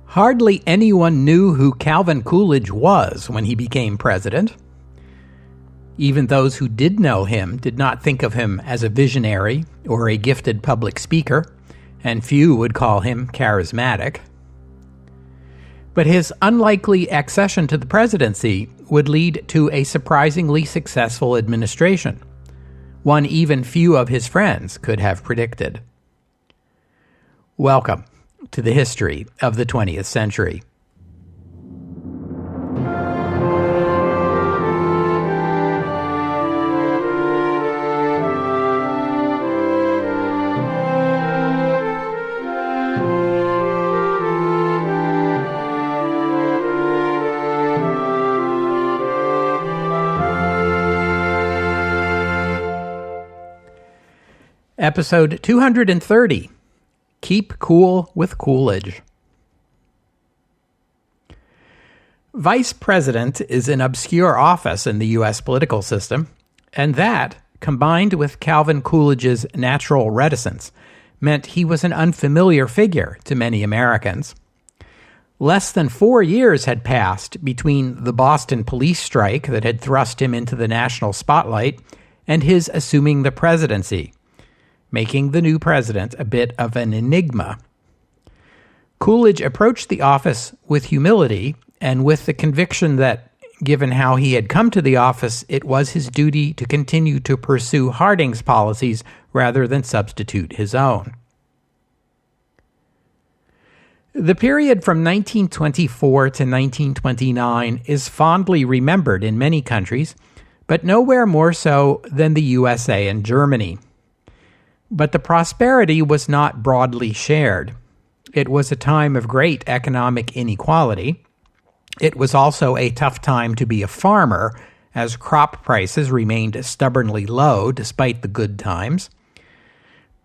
Hardly anyone knew who Calvin Coolidge was when he became president. Even those who did know him did not think of him as a visionary or a gifted public speaker, and few would call him charismatic. But his unlikely accession to the presidency would lead to a surprisingly successful administration, one even few of his friends could have predicted. Welcome to the history of the 20th century. Episode 230, Keep Cool with Coolidge. Vice President is an obscure office in the U.S. political system, and that, combined with Calvin Coolidge's natural reticence, meant he was an unfamiliar figure to many Americans. Less than 4 years had passed between the Boston police strike that had thrust him into the national spotlight and his assuming the presidency, making the new president a bit of an enigma. Coolidge approached the office with humility and with the conviction that, given how he had come to the office, it was his duty to continue to pursue Harding's policies rather than substitute his own. The period from 1924 to 1929 is fondly remembered in many countries, but nowhere more so than the USA and Germany. But the prosperity was not broadly shared. It was a time of great economic inequality. It was also a tough time to be a farmer, as crop prices remained stubbornly low despite the good times.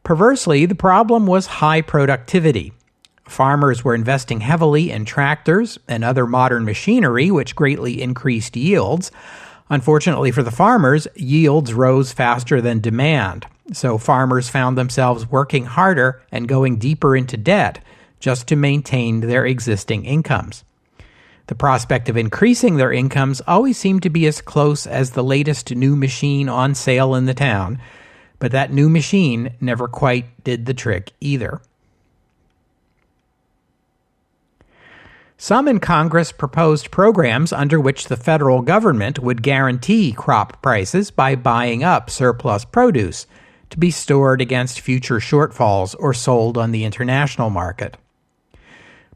Perversely, the problem was high productivity. Farmers were investing heavily in tractors and other modern machinery, which greatly increased yields. Unfortunately for the farmers, yields rose faster than demand. So farmers found themselves working harder and going deeper into debt just to maintain their existing incomes. The prospect of increasing their incomes always seemed to be as close as the latest new machine on sale in the town, but that new machine never quite did the trick either. Some in Congress proposed programs under which the federal government would guarantee crop prices by buying up surplus produce to be stored against future shortfalls or sold on the international market.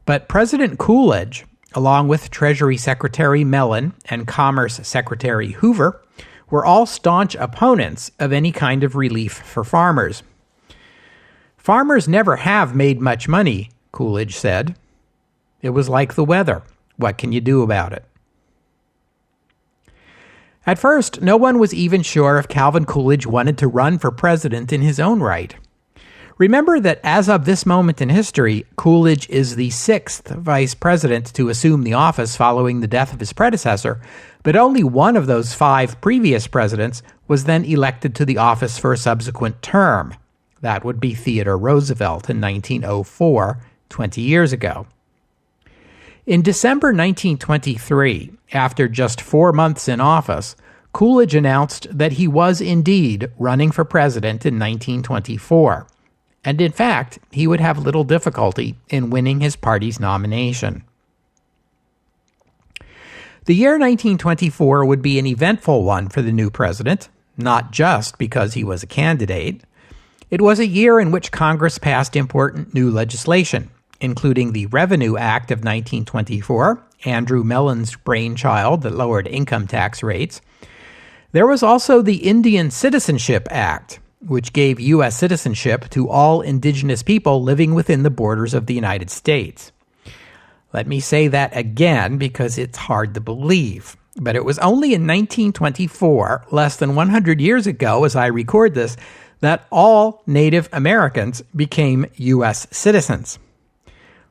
But President Coolidge, along with Treasury Secretary Mellon and Commerce Secretary Hoover, were all staunch opponents of any kind of relief for farmers. "Farmers never have made much money," Coolidge said. "It was like the weather. What can you do about it?" At first, no one was even sure if Calvin Coolidge wanted to run for president in his own right. Remember that as of this moment in history, Coolidge is the sixth vice president to assume the office following the death of his predecessor, but only one of those 5 previous presidents was then elected to the office for a subsequent term. That would be Theodore Roosevelt in 1904, 20 years ago. In December 1923, after just 4 months in office, Coolidge announced that he was indeed running for president in 1924, and in fact, he would have little difficulty in winning his party's nomination. The year 1924 would be an eventful one for the new president, not just because he was a candidate. It was a year in which Congress passed important new legislation, including the Revenue Act of 1924, Andrew Mellon's brainchild that lowered income tax rates. There was also the Indian Citizenship Act, which gave U.S. citizenship to all indigenous people living within the borders of the United States. Let me say that again because it's hard to believe. But it was only in 1924, less than 100 years ago as I record this, that all Native Americans became U.S. citizens.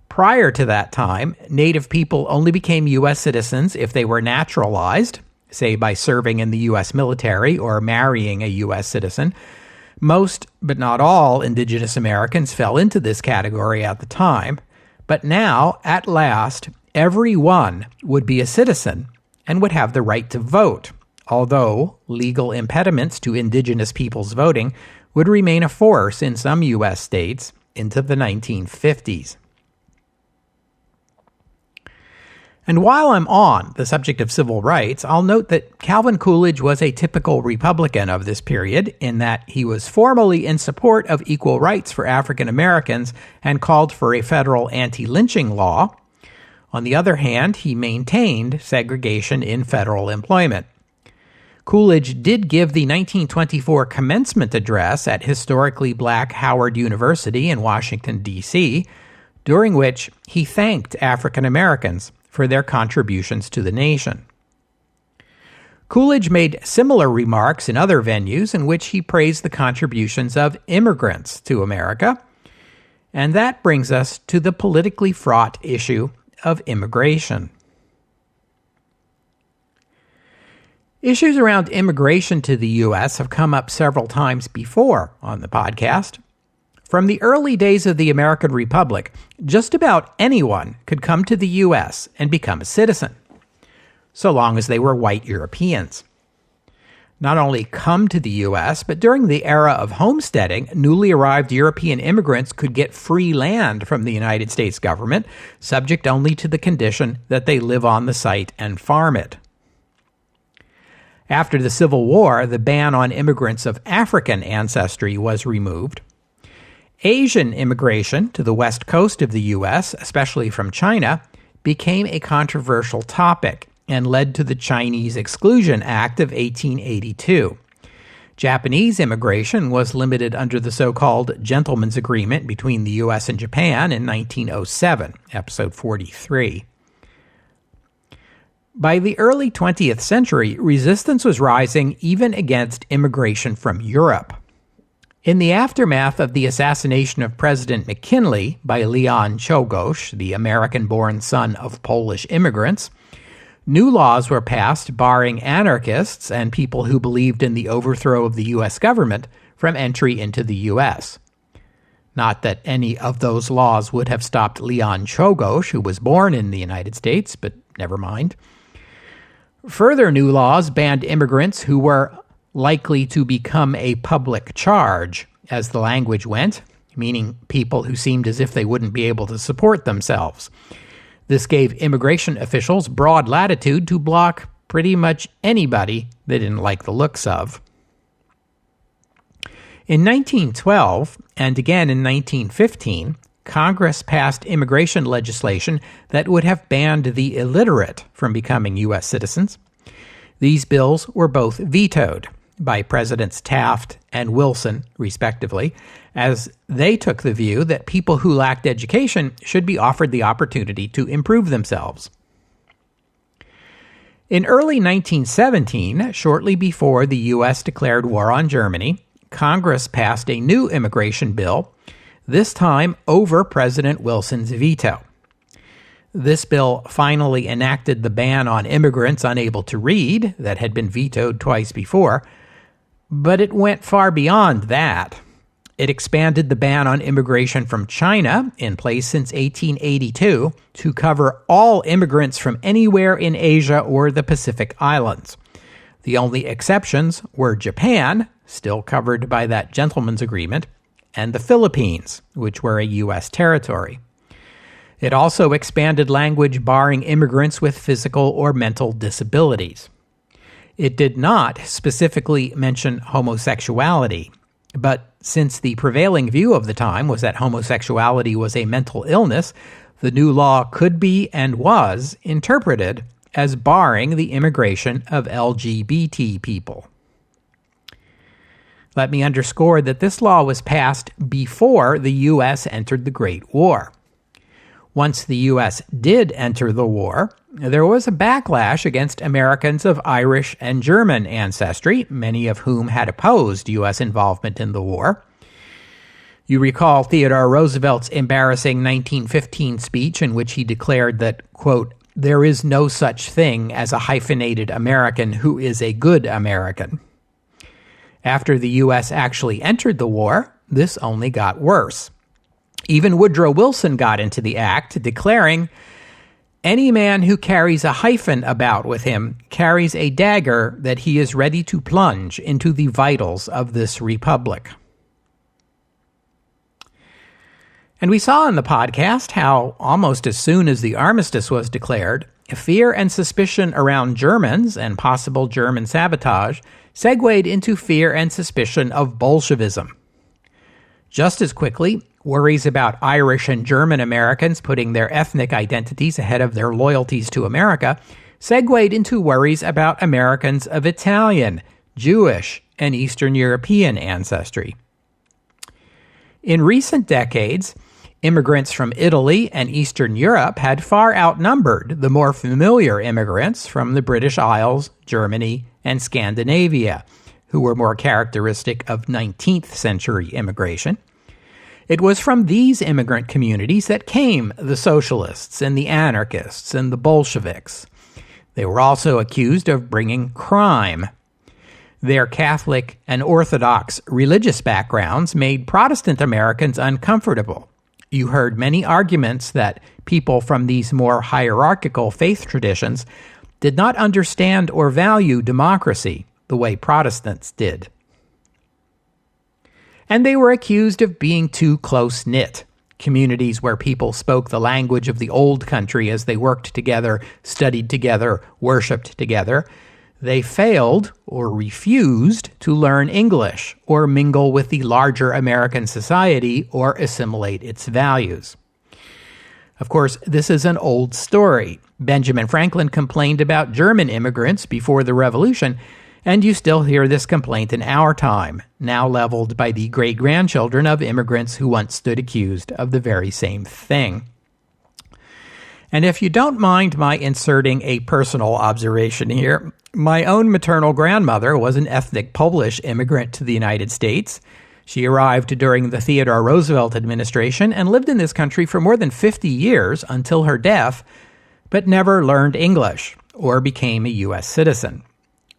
Prior to that time, Native people only became U.S. citizens if they were naturalized, say by serving in the U.S. military or marrying a U.S. citizen. Most, but not all, indigenous Americans fell into this category at the time, But now, at last, everyone would be a citizen and would have the right to vote, although legal impediments to indigenous peoples voting would remain a force in some U.S. states into the 1950s. And while I'm on the subject of civil rights, I'll note that Calvin Coolidge was a typical Republican of this period in that he was formally in support of equal rights for African Americans and called for a federal anti-lynching law. On the other hand, he maintained segregation in federal employment. Coolidge did give the 1924 commencement address at historically black Howard University in Washington, D.C., during which he thanked African Americans for their contributions to the nation. Coolidge made similar remarks in other venues in which he praised the contributions of immigrants to America, and that brings us to the politically fraught issue of immigration. Issues around immigration to the U.S. have come up several times before on the podcast. From the early days of the American Republic, just about anyone could come to the U.S. and become a citizen, so long as they were white Europeans. Not only come to the U.S., but during the era of homesteading, newly arrived European immigrants could get free land from the United States government, subject only to the condition that they live on the site and farm it. After the Civil War, the ban on immigrants of African ancestry was removed. Asian immigration to the west coast of the U.S., especially from China, became a controversial topic and led to the Chinese Exclusion Act of 1882. Japanese immigration was limited under the so-called Gentleman's Agreement between the U.S. and Japan in 1907, episode 43. By the early 20th century, resistance was rising even against immigration from Europe. In the aftermath of the assassination of President McKinley by Leon Czolgosz, the American-born son of Polish immigrants, new laws were passed barring anarchists and people who believed in the overthrow of the U.S. government from entry into the U.S. Not that any of those laws would have stopped Leon Czolgosz, who was born in the United States, but never mind. Further new laws banned immigrants who were likely to become a public charge, as the language went, meaning people who seemed as if they wouldn't be able to support themselves. This gave immigration officials broad latitude to block pretty much anybody they didn't like the looks of. In 1912, and again in 1915, Congress passed immigration legislation that would have banned the illiterate from becoming U.S. citizens. These bills were both vetoed by Presidents Taft and Wilson, respectively, as they took the view that people who lacked education should be offered the opportunity to improve themselves. In early 1917, shortly before the U.S. declared war on Germany, Congress passed a new immigration bill, this time over President Wilson's veto. This bill finally enacted the ban on immigrants unable to read that had been vetoed twice before, but it went far beyond that. It expanded the ban on immigration from China, in place since 1882, to cover all immigrants from anywhere in Asia or the Pacific Islands. The only exceptions were Japan, still covered by that gentleman's agreement, and the Philippines, which were a U.S. territory. It also expanded language barring immigrants with physical or mental disabilities. It did not specifically mention homosexuality, but since the prevailing view of the time was that homosexuality was a mental illness, the new law could be and was interpreted as barring the immigration of LGBT people. Let me underscore that this law was passed before the U.S. entered the Great War. Once the U.S. did enter the war, there was a backlash against Americans of Irish and German ancestry, many of whom had opposed U.S. involvement in the war. You recall Theodore Roosevelt's embarrassing 1915 speech in which he declared that, quote, "There is no such thing as a hyphenated American who is a good American." After the U.S. actually entered the war, this only got worse. Even Woodrow Wilson got into the act, declaring, "Any man who carries a hyphen about with him carries a dagger that he is ready to plunge into the vitals of this republic." And we saw in the podcast how almost as soon as the armistice was declared, fear and suspicion around Germans and possible German sabotage segued into fear and suspicion of Bolshevism. Just as quickly, worries about Irish and German Americans putting their ethnic identities ahead of their loyalties to America segued into worries about Americans of Italian, Jewish, and Eastern European ancestry. In recent decades, immigrants from Italy and Eastern Europe had far outnumbered the more familiar immigrants from the British Isles, Germany, and Scandinavia, who were more characteristic of 19th century immigration. It was from these immigrant communities that came the socialists and the anarchists and the Bolsheviks. They were also accused of bringing crime. Their Catholic and Orthodox religious backgrounds made Protestant Americans uncomfortable. You heard many arguments that people from these more hierarchical faith traditions did not understand or value democracy the way Protestants did. And they were accused of being too close-knit. Communities where people spoke the language of the old country as they worked together, studied together, worshipped together. They failed or refused to learn English or mingle with the larger American society or assimilate its values. Of course, this is an old story. Benjamin Franklin complained about German immigrants before the Revolution, and you still hear this complaint in our time, now leveled by the great-grandchildren of immigrants who once stood accused of the very same thing. And if you don't mind my inserting a personal observation here, my own maternal grandmother was an ethnic Polish immigrant to the United States. She arrived during the Theodore Roosevelt administration and lived in this country for more than 50 years until her death, but never learned English or became a U.S. citizen.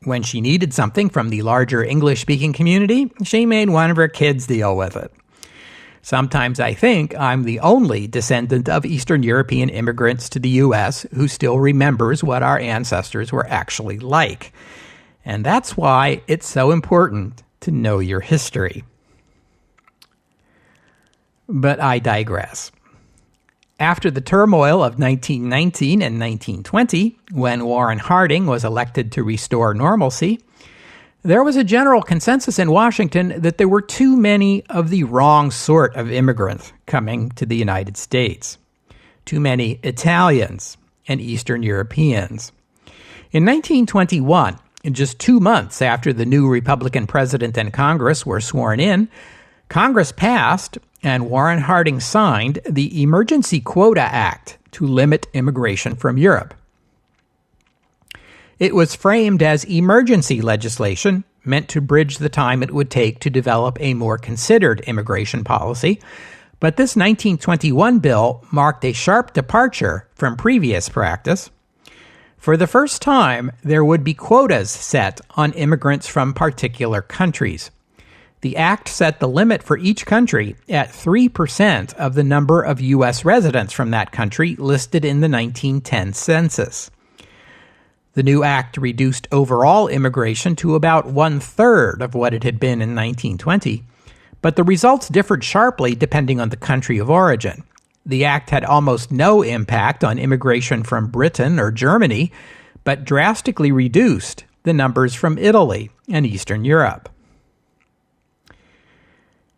When she needed something from the larger English-speaking community, she made one of her kids deal with it. Sometimes I think I'm the only descendant of Eastern European immigrants to the U.S. who still remembers what our ancestors were actually like. And that's why it's so important to know your history. But I digress. After the turmoil of 1919 and 1920, when Warren Harding was elected to restore normalcy, there was a general consensus in Washington that there were too many of the wrong sort of immigrants coming to the United States. Too many Italians and Eastern Europeans. In 1921, just 2 months after the new Republican president and Congress were sworn in, Congress passed and Warren Harding signed the Emergency Quota Act to limit immigration from Europe. It was framed as emergency legislation meant to bridge the time it would take to develop a more considered immigration policy, but this 1921 bill marked a sharp departure from previous practice. For the first time, there would be quotas set on immigrants from particular countries. The act set the limit for each country at 3% of the number of U.S. residents from that country listed in the 1910 census. The new act reduced overall immigration to about 1/3 of what it had been in 1920, but the results differed sharply depending on the country of origin. The act had almost no impact on immigration from Britain or Germany, but drastically reduced the numbers from Italy and Eastern Europe.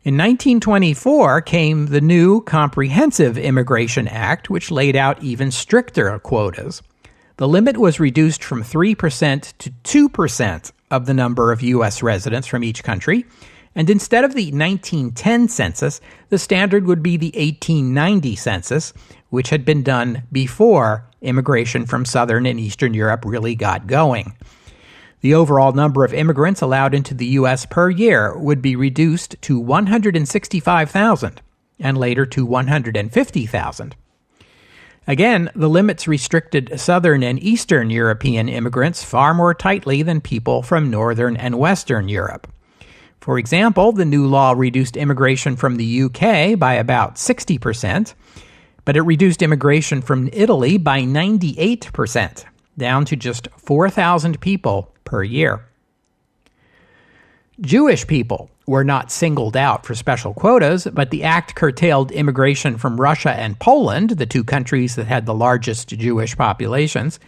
In 1924 came the new Comprehensive Immigration Act, which laid out even stricter quotas. The limit was reduced from 3% to 2% of the number of U.S. residents from each country, and instead of the 1910 census, the standard would be the 1890 census, which had been done before immigration from Southern and Eastern Europe really got going. The overall number of immigrants allowed into the U.S. per year would be reduced to 165,000, and later to 150,000. Again, the limits restricted Southern and Eastern European immigrants far more tightly than people from Northern and Western Europe. For example, the new law reduced immigration from the UK by about 60%, but it reduced immigration from Italy by 98%, down to just 4,000 people per year. Jewish people were not singled out for special quotas, but the act curtailed immigration from Russia and Poland, the two countries that had the largest Jewish populations.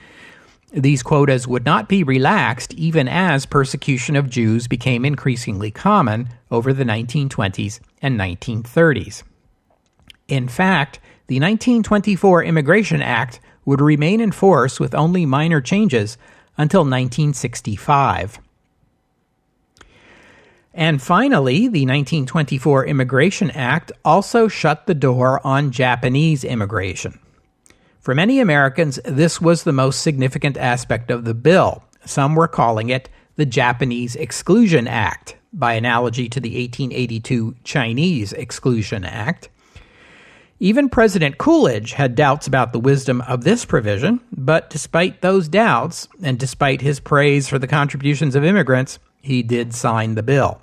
These quotas would not be relaxed even as persecution of Jews became increasingly common over the 1920s and 1930s. In fact, the 1924 Immigration Act would remain in force with only minor changes until 1965. And finally, the 1924 Immigration Act also shut the door on Japanese immigration. For many Americans, this was the most significant aspect of the bill. Some were calling it the Japanese Exclusion Act, by analogy to the 1882 Chinese Exclusion Act. Even President Coolidge had doubts about the wisdom of this provision, but despite those doubts, and despite his praise for the contributions of immigrants, he did sign the bill.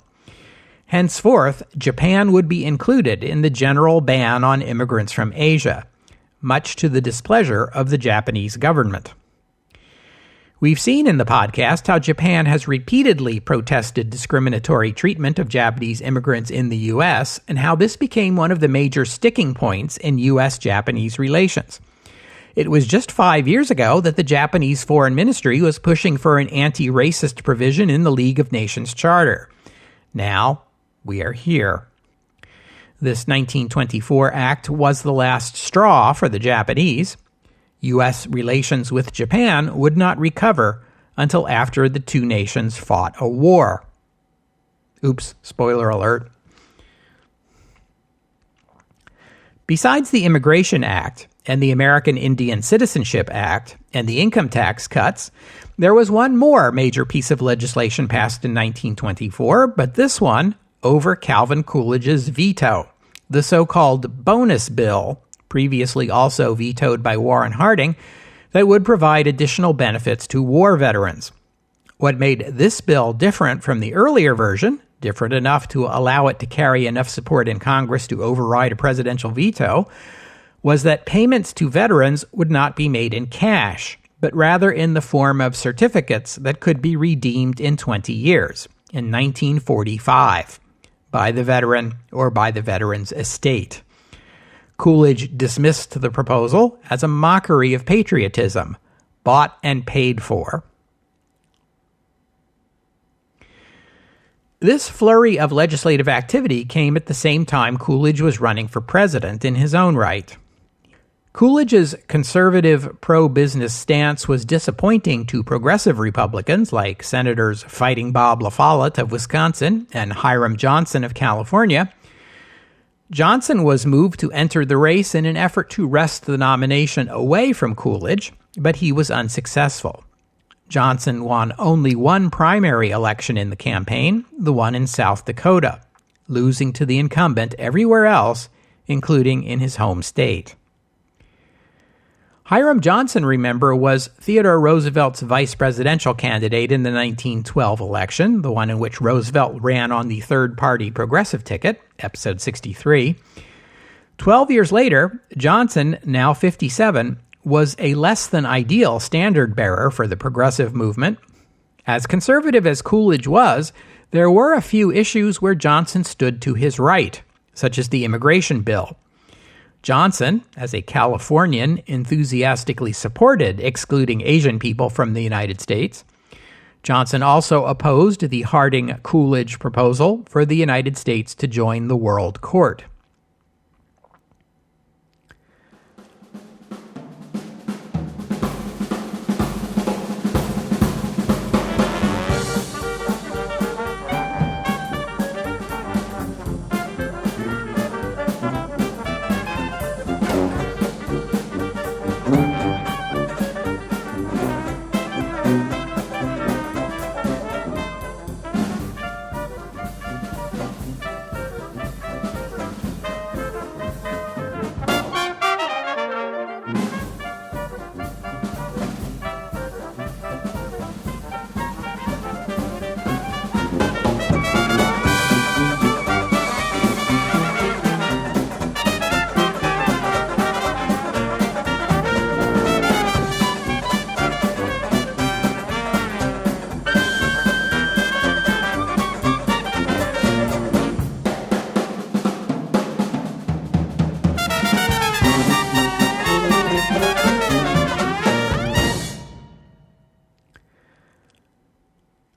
Henceforth, Japan would be included in the general ban on immigrants from Asia, much to the displeasure of the Japanese government. We've seen in the podcast how Japan has repeatedly protested discriminatory treatment of Japanese immigrants in the U.S., and how this became one of the major sticking points in U.S.-Japanese relations. It was just 5 years ago that the Japanese Foreign Ministry was pushing for an anti-racist provision in the League of Nations Charter. Now, we are here. This 1924 act was the last straw for the Japanese. U.S. relations with Japan would not recover until after the two nations fought a war. Oops, spoiler alert. Besides the Immigration Act and the American Indian Citizenship Act and the income tax cuts, there was one more major piece of legislation passed in 1924, but this one over Calvin Coolidge's veto, the so-called bonus bill, previously also vetoed by Warren Harding, that would provide additional benefits to war veterans. What made this bill different from the earlier version, different enough to allow it to carry enough support in Congress to override a presidential veto, was that payments to veterans would not be made in cash, but rather in the form of certificates that could be redeemed in 20 years, in 1945. By the veteran or by the veteran's estate. Coolidge dismissed the proposal as a mockery of patriotism, bought and paid for. This flurry of legislative activity came at the same time Coolidge was running for president in his own right. Coolidge's conservative pro-business stance was disappointing to progressive Republicans like Senators Fighting Bob LaFollette of Wisconsin and Hiram Johnson of California. Johnson was moved to enter the race in an effort to wrest the nomination away from Coolidge, but he was unsuccessful. Johnson won only one primary election in the campaign, the one in South Dakota, losing to the incumbent everywhere else, including in his home state. Hiram Johnson, remember, was Theodore Roosevelt's vice presidential candidate in the 1912 election, the one in which Roosevelt ran on the third-party progressive ticket, episode 63. 12 years later, Johnson, now 57, was a less-than-ideal standard-bearer for the progressive movement. As conservative as Coolidge was, there were a few issues where Johnson stood to his right, such as the immigration bill. Johnson, as a Californian, enthusiastically supported excluding Asian people from the United States. Johnson also opposed the Harding-Coolidge proposal for the United States to join the World Court.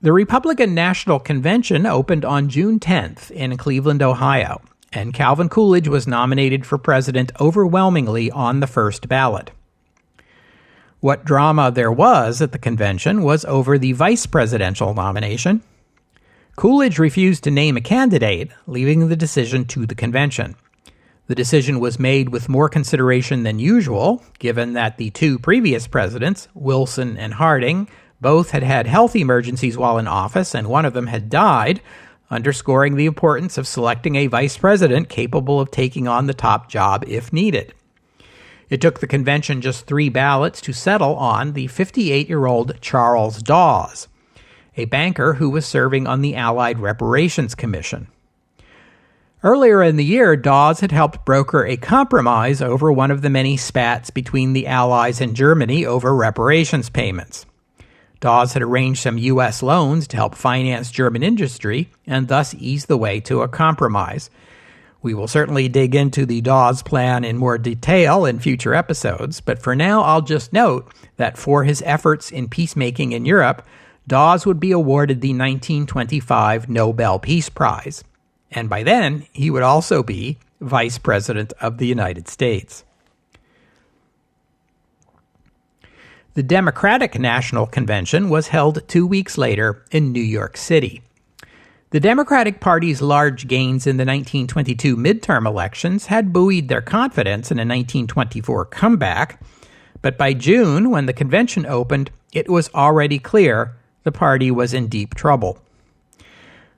The Republican National Convention opened on June 10th in Cleveland, Ohio, and Calvin Coolidge was nominated for president overwhelmingly on the first ballot. What drama there was at the convention was over the vice presidential nomination. Coolidge refused to name a candidate, leaving the decision to the convention. The decision was made with more consideration than usual, given that the two previous presidents, Wilson and Harding, both had had health emergencies while in office, and one of them had died, underscoring the importance of selecting a vice president capable of taking on the top job if needed. It took the convention just 3 ballots to settle on the 58-year-old Charles Dawes, a banker who was serving on the Allied Reparations Commission. Earlier in the year, Dawes had helped broker a compromise over one of the many spats between the Allies and Germany over reparations payments. Dawes had arranged some U.S. loans to help finance German industry and thus ease the way to a compromise. We will certainly dig into the Dawes plan in more detail in future episodes, but for now I'll just note that for his efforts in peacemaking in Europe, Dawes would be awarded the 1925 Nobel Peace Prize, and by then he would also be Vice President of the United States. The Democratic National Convention was held 2 weeks later in New York City. The Democratic Party's large gains in the 1922 midterm elections had buoyed their confidence in a 1924 comeback, but by June, when the convention opened, it was already clear the party was in deep trouble.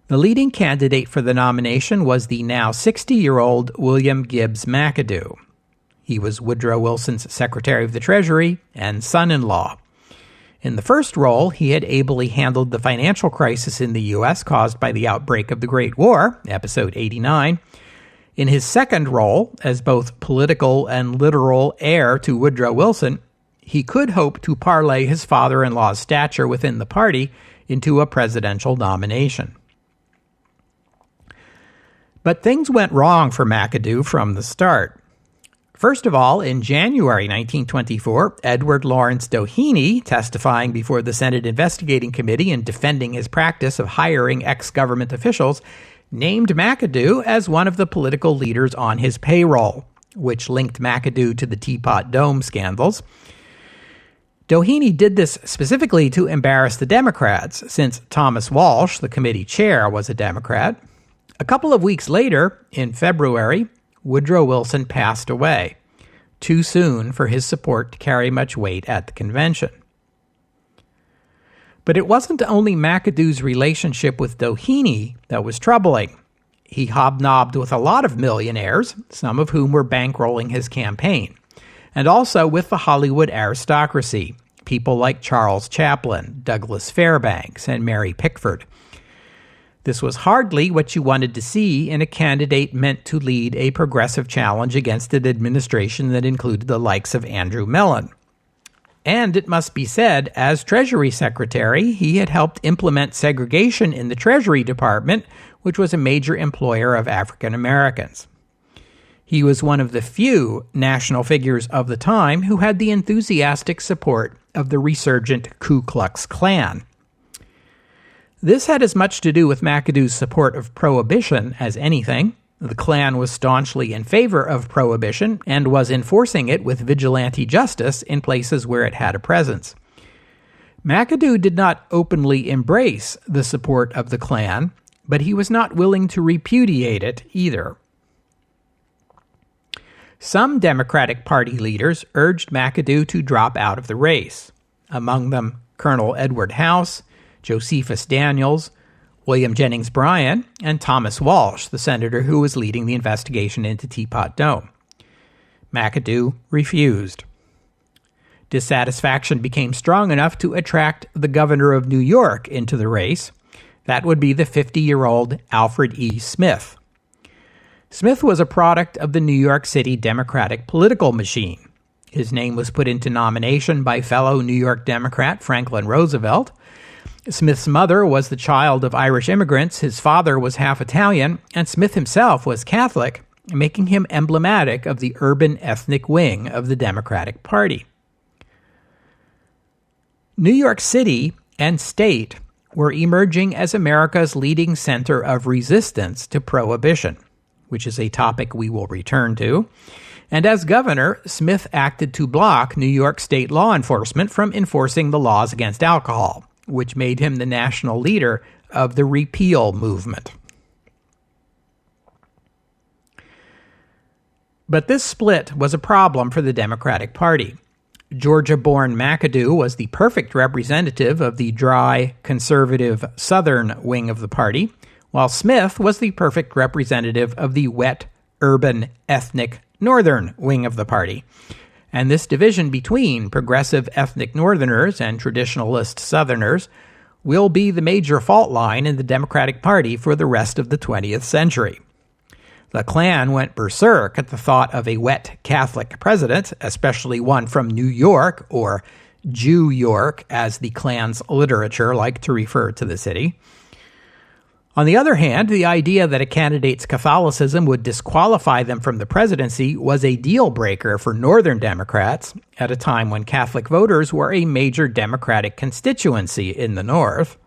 The leading candidate for the nomination was the now 60-year-old William Gibbs McAdoo. He was Woodrow Wilson's Secretary of the Treasury and son-in-law. In the first role, he had ably handled the financial crisis in the U.S. caused by the outbreak of the Great War, episode 89. In his second role, as both political and literal heir to Woodrow Wilson, he could hope to parlay his father-in-law's stature within the party into a presidential nomination. But things went wrong for McAdoo from the start. First of all, in January 1924, Edward Lawrence Doheny, testifying before the Senate Investigating Committee and defending his practice of hiring ex-government officials, named McAdoo as one of the political leaders on his payroll, which linked McAdoo to the Teapot Dome scandals. Doheny did this specifically to embarrass the Democrats, since Thomas Walsh, the committee chair, was a Democrat. A couple of weeks later, in February, Woodrow Wilson passed away, too soon for his support to carry much weight at the convention. But it wasn't only McAdoo's relationship with Doheny that was troubling. He hobnobbed with a lot of millionaires, some of whom were bankrolling his campaign, and also with the Hollywood aristocracy, people like Charles Chaplin, Douglas Fairbanks, and Mary Pickford. This was hardly what you wanted to see in a candidate meant to lead a progressive challenge against an administration that included the likes of Andrew Mellon. And it must be said, as Treasury Secretary, he had helped implement segregation in the Treasury Department, which was a major employer of African Americans. He was one of the few national figures of the time who had the enthusiastic support of the resurgent Ku Klux Klan. This had as much to do with McAdoo's support of prohibition as anything. The Klan was staunchly in favor of prohibition and was enforcing it with vigilante justice in places where it had a presence. McAdoo did not openly embrace the support of the Klan, but he was not willing to repudiate it either. Some Democratic Party leaders urged McAdoo to drop out of the race, among them Colonel Edward House, Josephus Daniels, William Jennings Bryan, and Thomas Walsh, the senator who was leading the investigation into Teapot Dome. McAdoo refused. Dissatisfaction became strong enough to attract the governor of New York into the race. That would be the 50-year-old Alfred E. Smith. Smith was a product of the New York City Democratic political machine. His name was put into nomination by fellow New York Democrat Franklin Roosevelt. Smith's mother was the child of Irish immigrants, his father was half Italian, and Smith himself was Catholic, making him emblematic of the urban ethnic wing of the Democratic Party. New York City and state were emerging as America's leading center of resistance to prohibition, which is a topic we will return to. And as governor, Smith acted to block New York state law enforcement from enforcing the laws against alcohol, which made him the national leader of the repeal movement. But this split was a problem for the Democratic Party. Georgia-born McAdoo was the perfect representative of the dry, conservative Southern wing of the party, while Smith was the perfect representative of the wet, urban, ethnic Northern wing of the party. And this division between progressive ethnic Northerners and traditionalist Southerners will be the major fault line in the Democratic Party for the rest of the 20th century. The Klan went berserk at the thought of a wet Catholic president, especially one from New York, or Jew York, as the Klan's literature liked to refer to the city. On the other hand, the idea that a candidate's Catholicism would disqualify them from the presidency was a deal-breaker for Northern Democrats at a time when Catholic voters were a major Democratic constituency in the North.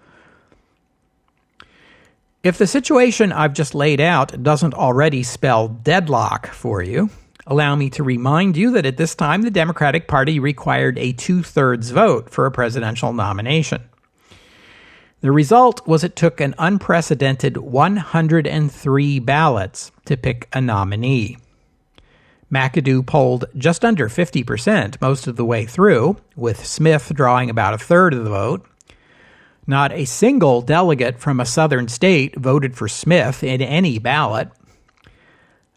If the situation I've just laid out doesn't already spell deadlock for you, allow me to remind you that at this time the Democratic Party required a 2/3 vote for a presidential nomination. The result was it took an unprecedented 103 ballots to pick a nominee. McAdoo polled just under 50% most of the way through, with Smith drawing about a third of the vote. Not a single delegate from a southern state voted for Smith in any ballot.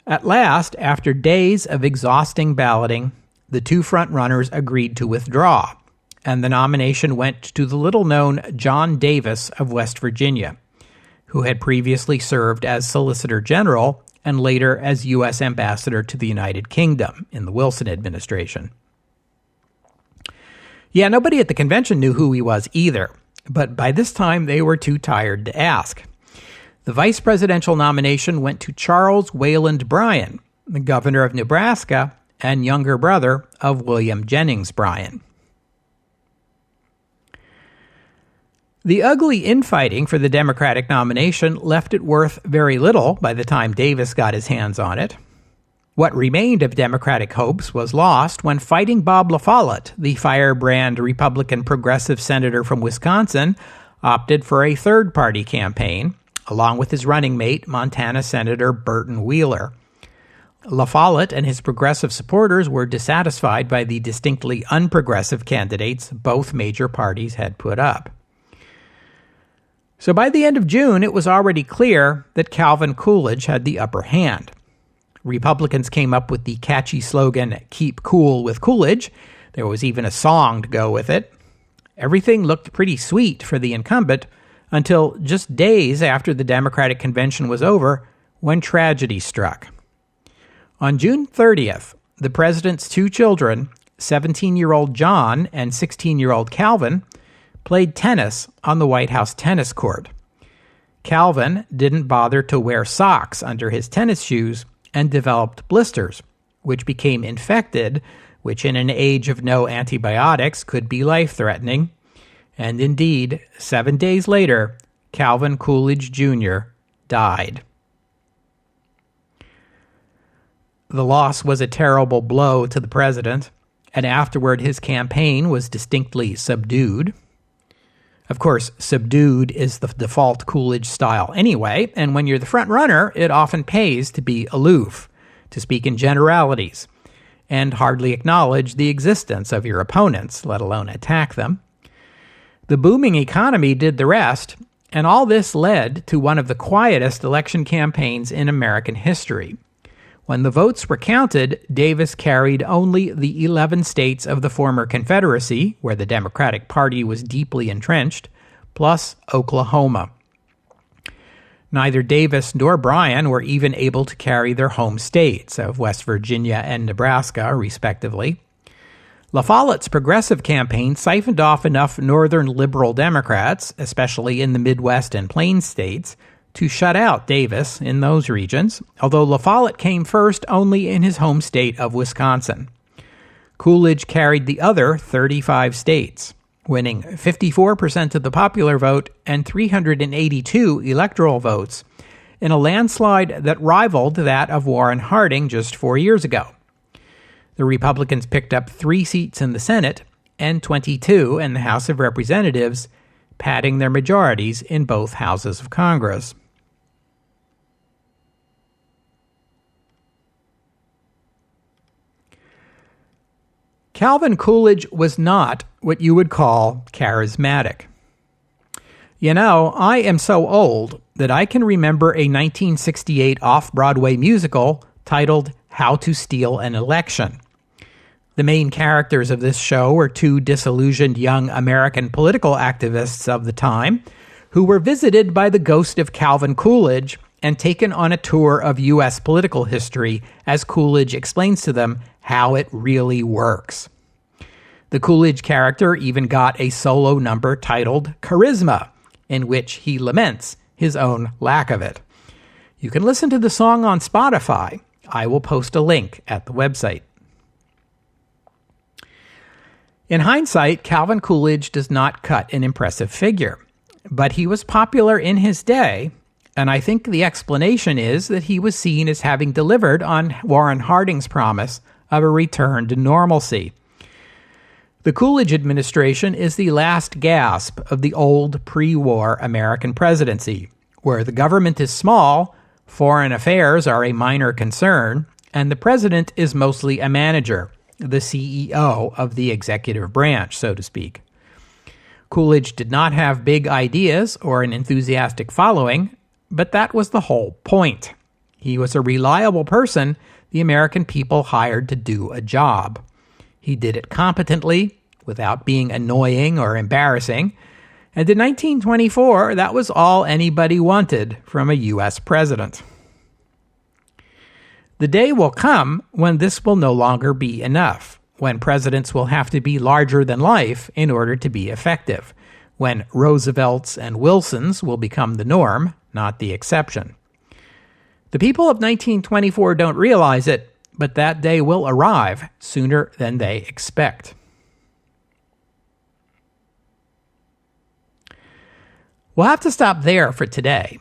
At last, after days of exhausting balloting, the two front-runners agreed to withdraw, and the nomination went to the little-known John Davis of West Virginia, who had previously served as Solicitor General and later as U.S. Ambassador to the United Kingdom in the Wilson administration. Yeah, nobody at the convention knew who he was either, but by this time they were too tired to ask. The vice presidential nomination went to Charles Wayland Bryan, the governor of Nebraska and younger brother of William Jennings Bryan. The ugly infighting for the Democratic nomination left it worth very little by the time Davis got his hands on it. What remained of Democratic hopes was lost when Fighting Bob LaFollette, the firebrand Republican progressive senator from Wisconsin, opted for a third-party campaign, along with his running mate, Montana Senator Burton Wheeler. LaFollette and his progressive supporters were dissatisfied by the distinctly unprogressive candidates both major parties had put up. So by the end of June, it was already clear that Calvin Coolidge had the upper hand. Republicans came up with the catchy slogan, "Keep cool with Coolidge." There was even a song to go with it. Everything looked pretty sweet for the incumbent until just days after the Democratic convention was over, when tragedy struck. On June 30th, the president's two children, 17-year-old John and 16-year-old Calvin, played tennis on the White House tennis court. Calvin didn't bother to wear socks under his tennis shoes and developed blisters, which became infected, which in an age of no antibiotics could be life-threatening. And indeed, 7 days later, Calvin Coolidge Jr. died. The loss was a terrible blow to the president, and afterward his campaign was distinctly subdued. Of course, subdued is the default Coolidge style anyway, and when you're the front runner, it often pays to be aloof, to speak in generalities, and hardly acknowledge the existence of your opponents, let alone attack them. The booming economy did the rest, and all this led to one of the quietest election campaigns in American history. When the votes were counted, Davis carried only the 11 states of the former Confederacy, where the Democratic Party was deeply entrenched, plus Oklahoma. Neither Davis nor Bryan were even able to carry their home states of West Virginia and Nebraska, respectively. LaFollette's progressive campaign siphoned off enough northern liberal Democrats, especially in the Midwest and Plains states, to shut out Davis in those regions, although LaFollette came first only in his home state of Wisconsin. Coolidge carried the other 35 states, winning 54% of the popular vote and 382 electoral votes in a landslide that rivaled that of Warren Harding just 4 years ago. The Republicans picked up 3 seats in the Senate and 22 in the House of Representatives, padding their majorities in both houses of Congress. Calvin Coolidge was not what you would call charismatic. You know, I am so old that I can remember a 1968 off-Broadway musical titled How to Steal an Election. The main characters of this show were 2 disillusioned young American political activists of the time who were visited by the ghost of Calvin Coolidge and taken on a tour of U.S. political history as Coolidge explains to them how it really works. The Coolidge character even got a solo number titled Charisma, in which he laments his own lack of it. You can listen to the song on Spotify. I will post a link at the website. In hindsight, Calvin Coolidge does not cut an impressive figure, but he was popular in his day, and I think the explanation is that he was seen as having delivered on Warren Harding's promise of a return to normalcy. The Coolidge administration is the last gasp of the old pre-war American presidency, where the government is small, foreign affairs are a minor concern, and the president is mostly a manager, the CEO of the executive branch, so to speak. Coolidge did not have big ideas or an enthusiastic following, but that was the whole point. He was a reliable person the American people hired to do a job. He did it competently, without being annoying or embarrassing, and in 1924, that was all anybody wanted from a U.S. president. The day will come when this will no longer be enough, when presidents will have to be larger than life in order to be effective, when Roosevelts and Wilsons will become the norm, not the exception. The people of 1924 don't realize it, but that day will arrive sooner than they expect. We'll have to stop there for today.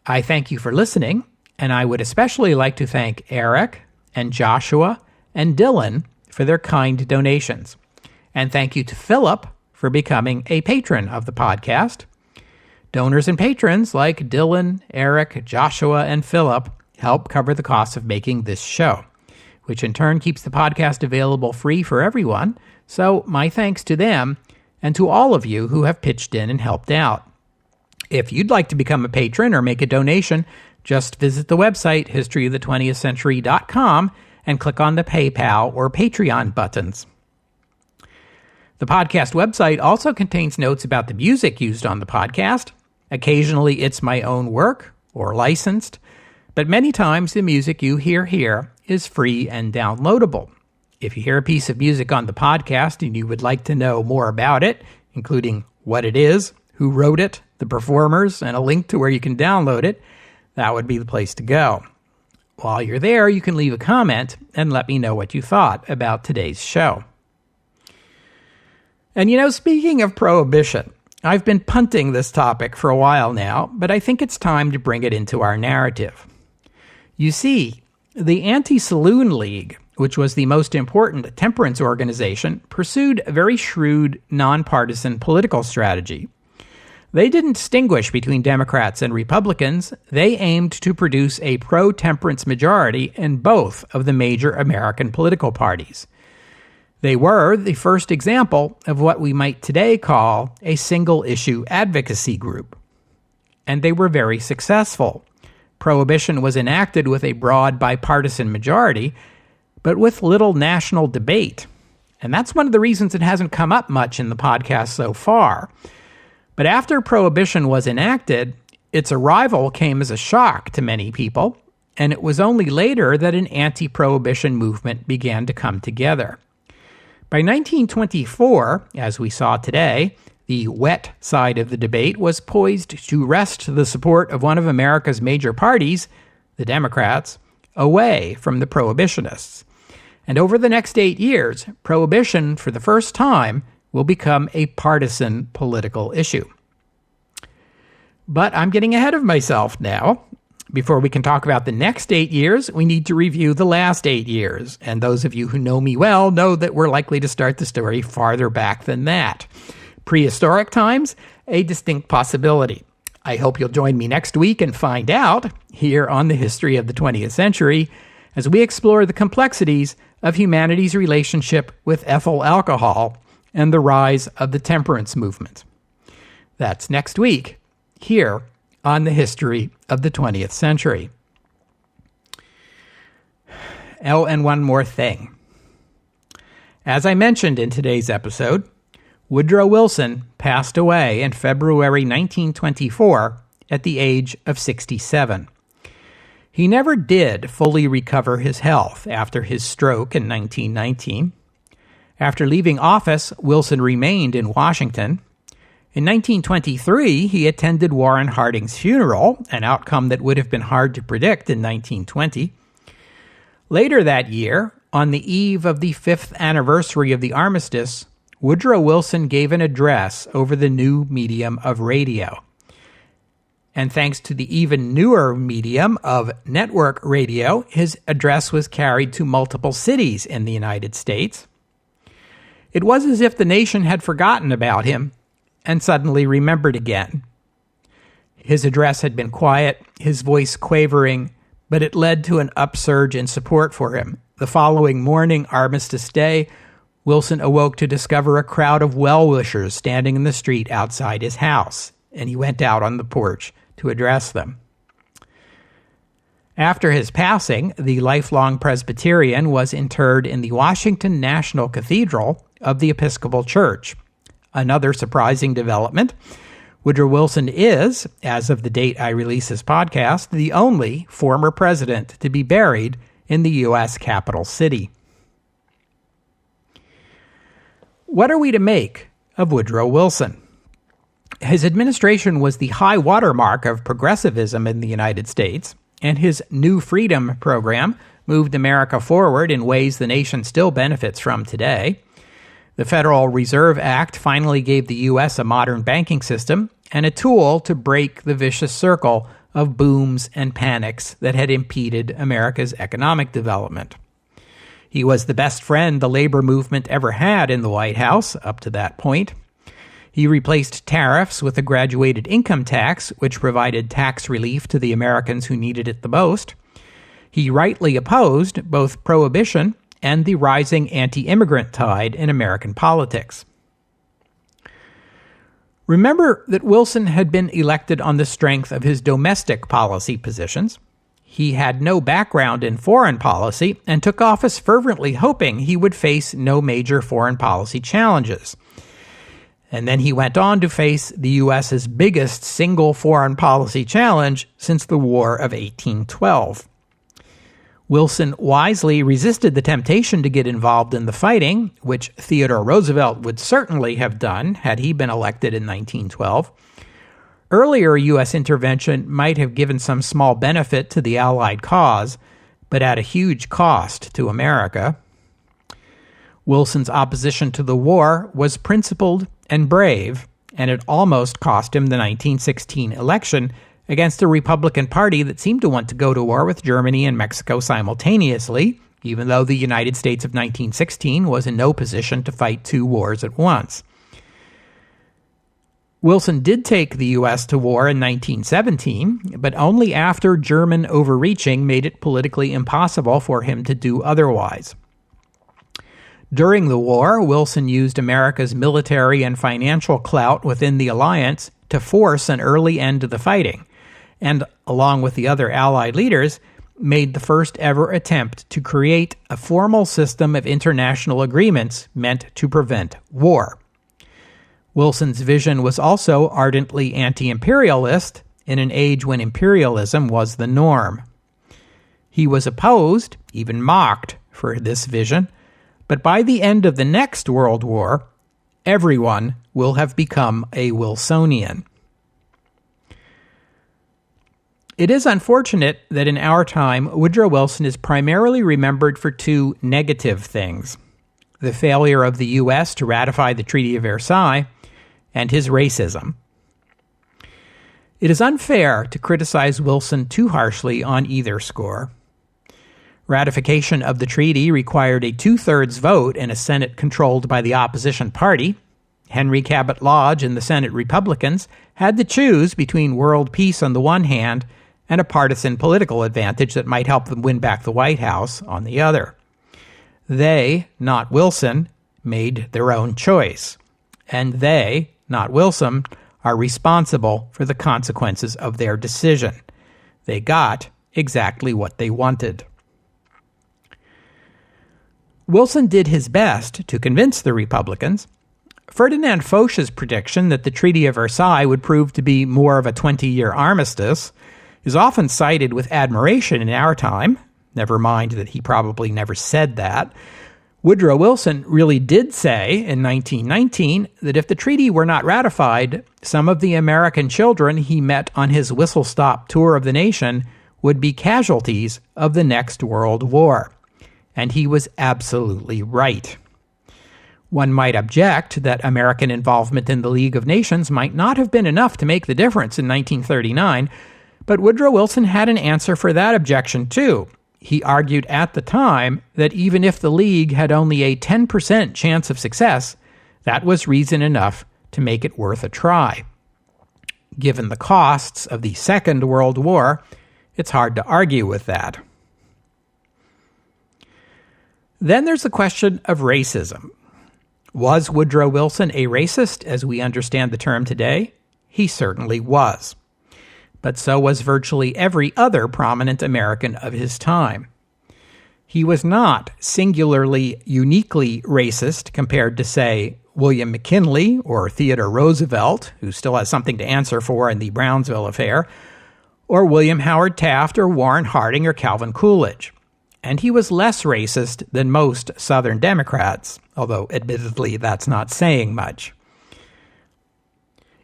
I thank you for listening, and I would especially like to thank Eric and Joshua and Dylan for their kind donations. And thank you to Philip for becoming a patron of the podcast. Donors and patrons like Dylan, Eric, Joshua, and Philip help cover the cost of making this show, which in turn keeps the podcast available free for everyone. So my thanks to them and to all of you who have pitched in and helped out. If you'd like to become a patron or make a donation, just visit the website historyofthe20thcentury.com and click on the PayPal or Patreon buttons. The podcast website also contains notes about the music used on the podcast. Occasionally it's my own work or licensed, but many times the music you hear here is free and downloadable. If you hear a piece of music on the podcast and you would like to know more about it, including what it is, who wrote it, the performers, and a link to where you can download it, that would be the place to go. While you're there, you can leave a comment and let me know what you thought about today's show. And speaking of prohibition, I've been punting this topic for a while now, but I think it's time to bring it into our narrative. You see, the Anti-Saloon League, which was the most important temperance organization, pursued a very shrewd, nonpartisan political strategy. They didn't distinguish between Democrats and Republicans. They aimed to produce a pro-temperance majority in both of the major American political parties. They were the first example of what we might today call a single-issue advocacy group. And they were very successful. Prohibition was enacted with a broad bipartisan majority, but with little national debate. And that's one of the reasons it hasn't come up much in the podcast so far. But after Prohibition was enacted, its arrival came as a shock to many people, and it was only later that an anti-prohibition movement began to come together. By 1924, as we saw today, the wet side of the debate was poised to wrest the support of one of America's major parties, the Democrats, away from the prohibitionists. And over the next 8 years, Prohibition, for the first time, will become a partisan political issue. But I'm getting ahead of myself now. Before we can talk about the next 8 years, we need to review the last 8 years. And those of you who know me well know that we're likely to start the story farther back than that. Prehistoric times, a distinct possibility. I hope you'll join me next week and find out, here on the History of the 20th Century, as we explore the complexities of humanity's relationship with ethyl alcohol and the rise of the temperance movement. That's next week, here on the History of the 20th Century. Oh, and one more thing. As I mentioned in today's episode, Woodrow Wilson passed away in February 1924 at the age of 67. He never did fully recover his health after his stroke in 1919. After leaving office, Wilson remained in Washington. In 1923, he attended Warren Harding's funeral, an outcome that would have been hard to predict in 1920. Later that year, on the eve of the 5th anniversary of the armistice, Woodrow Wilson gave an address over the new medium of radio. And thanks to the even newer medium of network radio, his address was carried to multiple cities in the United States. It was as if the nation had forgotten about him and suddenly remembered again. His address had been quiet, his voice quavering, but it led to an upsurge in support for him. The following morning, Armistice Day, Wilson awoke to discover a crowd of well-wishers standing in the street outside his house, and he went out on the porch to address them. After his passing, the lifelong Presbyterian was interred in the Washington National Cathedral of the Episcopal Church. Another surprising development, Woodrow Wilson is, as of the date I release this podcast, the only former president to be buried in the U.S. capital city. What are we to make of Woodrow Wilson? His administration was the high watermark of progressivism in the United States, and his New Freedom program moved America forward in ways the nation still benefits from today. The Federal Reserve Act finally gave the U.S. a modern banking system and a tool to break the vicious circle of booms and panics that had impeded America's economic development. He was the best friend the labor movement ever had in the White House up to that point. He replaced tariffs with a graduated income tax, which provided tax relief to the Americans who needed it the most. He rightly opposed both prohibition and the rising anti-immigrant tide in American politics. Remember that Wilson had been elected on the strength of his domestic policy positions. He had no background in foreign policy and took office fervently hoping he would face no major foreign policy challenges. And then he went on to face the U.S.'s biggest single foreign policy challenge since the War of 1812. Wilson wisely resisted the temptation to get involved in the fighting, which Theodore Roosevelt would certainly have done had he been elected in 1912. Earlier U.S. intervention might have given some small benefit to the Allied cause, but at a huge cost to America. Wilson's opposition to the war was principled and brave, and it almost cost him the 1916 election against a Republican Party that seemed to want to go to war with Germany and Mexico simultaneously, even though the United States of 1916 was in no position to fight two wars at once. Wilson did take the U.S. to war in 1917, but only after German overreaching made it politically impossible for him to do otherwise. During the war, Wilson used America's military and financial clout within the alliance to force an early end to the fighting, and, along with the other Allied leaders, made the first ever attempt to create a formal system of international agreements meant to prevent war. Wilson's vision was also ardently anti-imperialist in an age when imperialism was the norm. He was opposed, even mocked, for this vision, but by the end of the next World War, everyone will have become a Wilsonian. It is unfortunate that in our time, Woodrow Wilson is primarily remembered for two negative things. the failure of the U.S. to ratify the Treaty of Versailles, and his racism. It is unfair to criticize Wilson too harshly on either score. Ratification of the treaty required a 2/3 vote in a Senate controlled by the opposition party. Henry Cabot Lodge and the Senate Republicans had to choose between world peace on the one hand and a partisan political advantage that might help them win back the White House on the other. They, not Wilson, made their own choice. And they, not Wilson, are responsible for the consequences of their decision. They got exactly what they wanted. Wilson did his best to convince the Republicans. Ferdinand Foch's prediction that the Treaty of Versailles would prove to be more of a 20-year armistice is often cited with admiration in our time, never mind that he probably never said that. Woodrow Wilson really did say in 1919 that if the treaty were not ratified, some of the American children he met on his whistle-stop tour of the nation would be casualties of the next World War. And he was absolutely right. One might object that American involvement in the League of Nations might not have been enough to make the difference in 1939, but Woodrow Wilson had an answer for that objection too. He argued at the time that even if the League had only a 10% chance of success, that was reason enough to make it worth a try. Given the costs of the Second World War, it's hard to argue with that. Then there's the question of racism. Was Woodrow Wilson a racist as we understand the term today? He certainly was. But so was virtually every other prominent American of his time. He was not singularly, uniquely racist compared to, say, William McKinley or Theodore Roosevelt, who still has something to answer for in the Brownsville affair, or William Howard Taft or Warren Harding or Calvin Coolidge. And he was less racist than most Southern Democrats, although admittedly that's not saying much.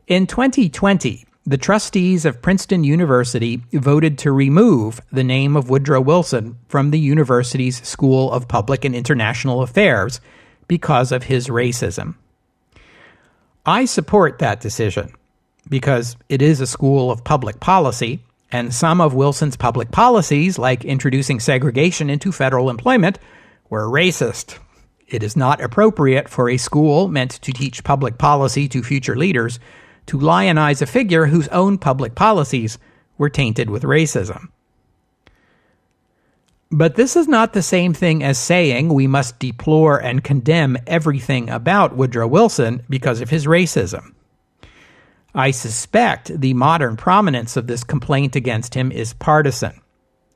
In 2020, the trustees of Princeton University voted to remove the name of Woodrow Wilson from the university's School of Public and International Affairs because of his racism. I support that decision because it is a school of public policy, and some of Wilson's public policies, like introducing segregation into federal employment, were racist. It is not appropriate for a school meant to teach public policy to future leaders to lionize a figure whose own public policies were tainted with racism. But this is not the same thing as saying we must deplore and condemn everything about Woodrow Wilson because of his racism. I suspect the modern prominence of this complaint against him is partisan.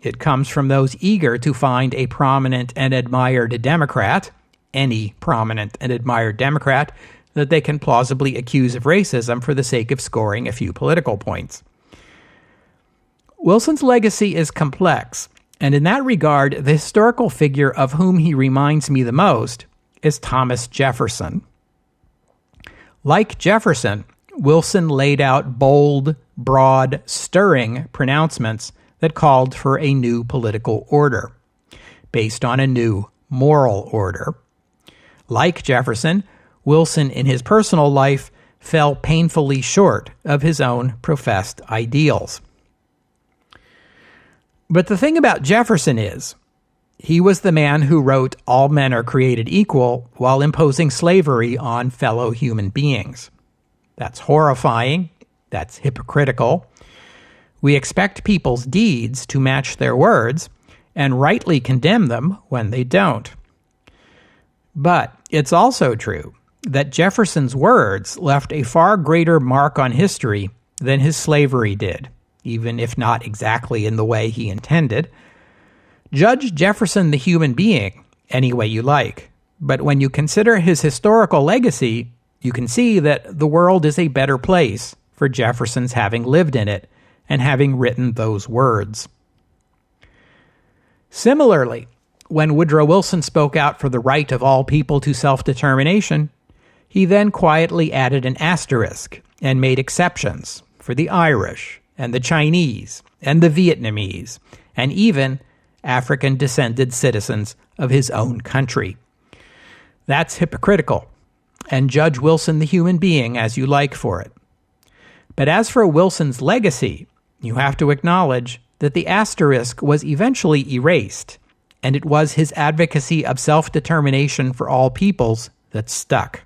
It comes from those eager to find a prominent and admired Democrat, any prominent and admired Democrat, that they can plausibly accuse of racism for the sake of scoring a few political points. Wilson's legacy is complex, and in that regard, the historical figure of whom he reminds me the most is Thomas Jefferson. Like Jefferson, Wilson laid out bold, broad, stirring pronouncements that called for a new political order, based on a new moral order. Like Jefferson, Wilson in his personal life fell painfully short of his own professed ideals. But the thing about Jefferson is, he was the man who wrote "All men are created equal" while imposing slavery on fellow human beings. That's horrifying. That's hypocritical. We expect people's deeds to match their words and rightly condemn them when they don't. But it's also true that Jefferson's words left a far greater mark on history than his slavery did, even if not exactly in the way he intended. Judge Jefferson the human being any way you like, but when you consider his historical legacy, you can see that the world is a better place for Jefferson's having lived in it and having written those words. Similarly, when Woodrow Wilson spoke out for the right of all people to self-determination, he then quietly added an asterisk and made exceptions for the Irish and the Chinese and the Vietnamese and even African-descended citizens of his own country. That's hypocritical, and judge Wilson the human being as you like for it. But as for Wilson's legacy, you have to acknowledge that the asterisk was eventually erased, and it was his advocacy of self-determination for all peoples that stuck.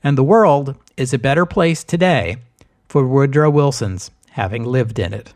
And the world is a better place today for Woodrow Wilson's having lived in it.